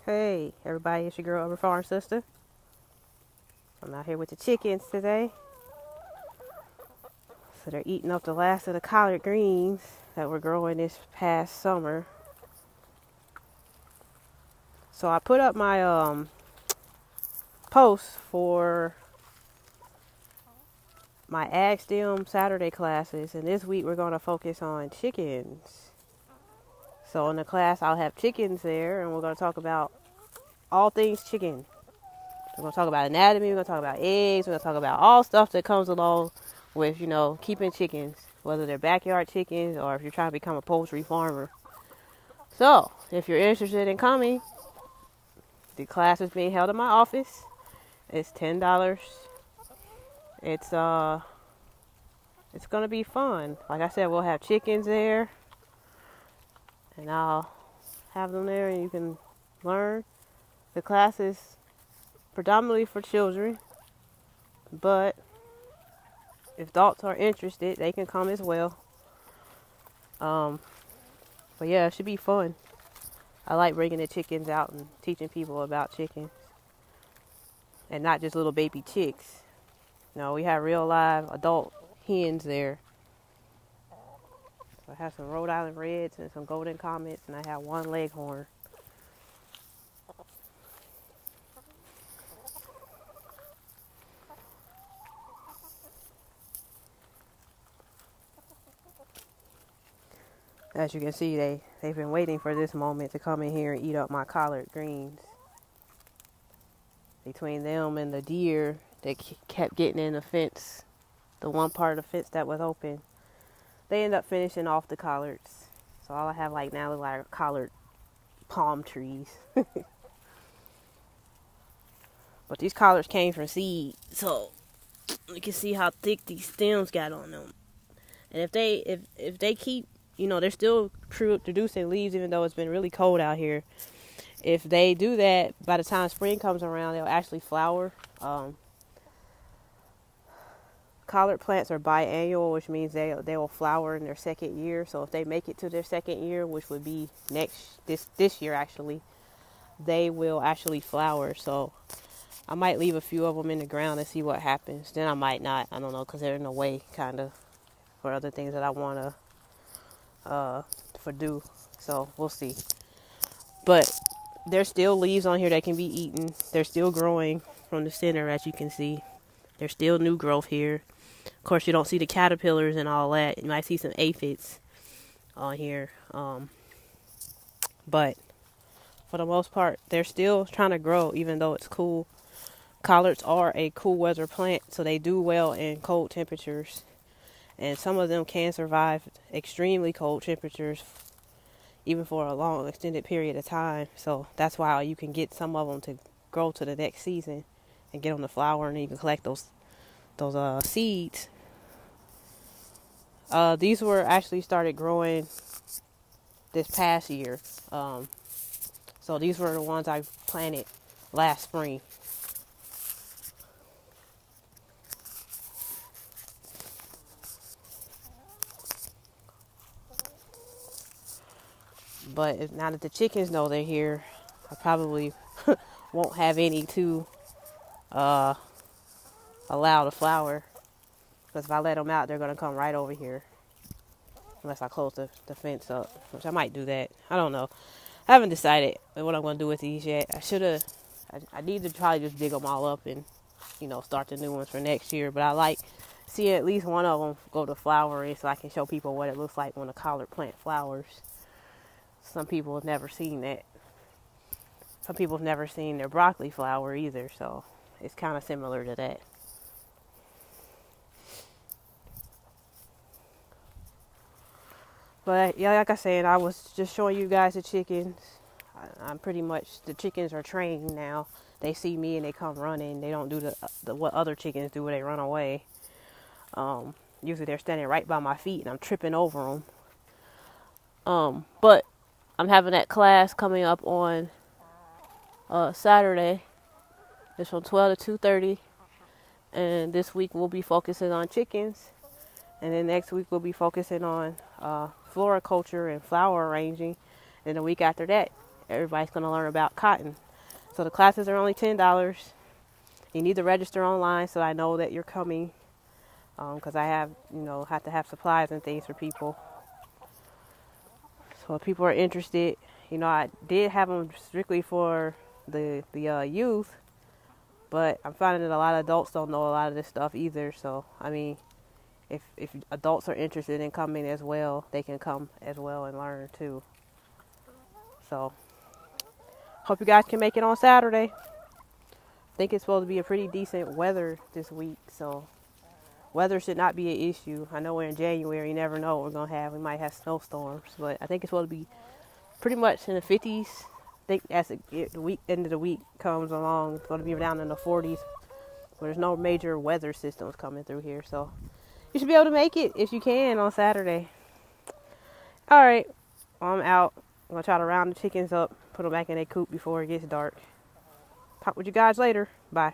Hey, everybody, it's your girl, Over Farm Sister. I'm out here with the chickens today. So they're eating up the last of the collard greens that were growing this past summer. So I put up my post for my Ag STEM Saturday classes, and this week we're going to focus on chickens. So in the class, I'll have chickens there, and we're going to talk about all things chicken. We're going to talk about anatomy, we're going to talk about eggs, we're going to talk about all stuff that comes along with, keeping chickens, whether they're backyard chickens or if you're trying to become a poultry farmer. So, if you're interested in coming, the class is being held in my office. It's $10. It's going to be fun. Like I said, we'll have chickens there, and I'll have them there and you can learn. The class is predominantly for children, but if adults are interested, they can come as well. But yeah, it should be fun. I like bringing the chickens out and teaching people about chickens, and not just little baby chicks. No, we have real live adult hens there. So I have some Rhode Island Reds and some Golden Comets, and I have one Leghorn. As you can see, they've been waiting for this moment to come in here and eat up my collard greens. Between them and the deer that kept getting in the fence, the one part of the fence that was open, they end up finishing off the collards. So all I have like now is like collard palm trees. But these collards came from seed, so you can see how thick these stems got on them. And if they keep, they're still producing leaves even though it's been really cold out here. If they do that, by the time spring comes around, they'll actually flower. Collard plants are biannual, which means they will flower in their second year. So if they make it to their second year, which would be this year actually, they will actually flower. So I might leave a few of them in the ground and see what happens. Then I might not. I don't know, because they're in the way kind of for other things that I want to do. So we'll see. But there's still leaves on here that can be eaten. They're still growing from the center, as you can see. There's still new growth here. Of course, you don't see the caterpillars and all that. You might see some aphids on here. But for the most part, they're still trying to grow, even though it's cool. Collards are a cool weather plant, so they do well in cold temperatures. And some of them can survive extremely cold temperatures, even for a long, extended period of time. So that's why you can get some of them to grow to the next season and get them to flower, and then you can collect those seeds. These were actually started growing this past year. So these were the ones I planted last spring. But now that the chickens know they're here, I probably won't have any to allow to flower. Because if I let them out, they're going to come right over here. Unless I close the fence up, which I might do that. I don't know. I haven't decided what I'm going to do with these yet. I need to probably just dig them all up and, start the new ones for next year. But I like seeing at least one of them go to flowering so I can show people what it looks like when a collard plant flowers. Some people have never seen that. Some people have never seen their broccoli flower either, so it's kind of similar to that. But yeah, like I said, I was just showing you guys the chickens. I'm pretty much, the chickens are trained now. They see me and they come running. They don't do the what other chickens do where they run away. Usually they're standing right by my feet and I'm tripping over them. But I'm having that class coming up on Saturday. It's from 12 to 2:30. And this week we'll be focusing on chickens. And then next week we'll be focusing on floriculture and flower arranging. And the week after that, everybody's going to learn about cotton. So the classes are only $10. You need to register online so I know that you're coming, because I have to have supplies and things for people. So if people are interested, I did have them strictly for the youth, but I'm finding that a lot of adults don't know a lot of this stuff either. So I mean, if adults are interested in coming as well, they can come as well and learn too. So hope you guys can make it on Saturday. I think it's supposed to be a pretty decent weather this week, so weather should not be an issue. I know we're in January, you never know what we're going to have. We might have snowstorms, but I think it's supposed to be pretty much in the 50s. I think as the end of the week comes along, it's going to be down in the 40s, but there's no major weather systems coming through here, so you should be able to make it if you can on Saturday. All right, well, I'm out. I'm going to try to round the chickens up, put them back in their coop before it gets dark. Talk with you guys later. Bye.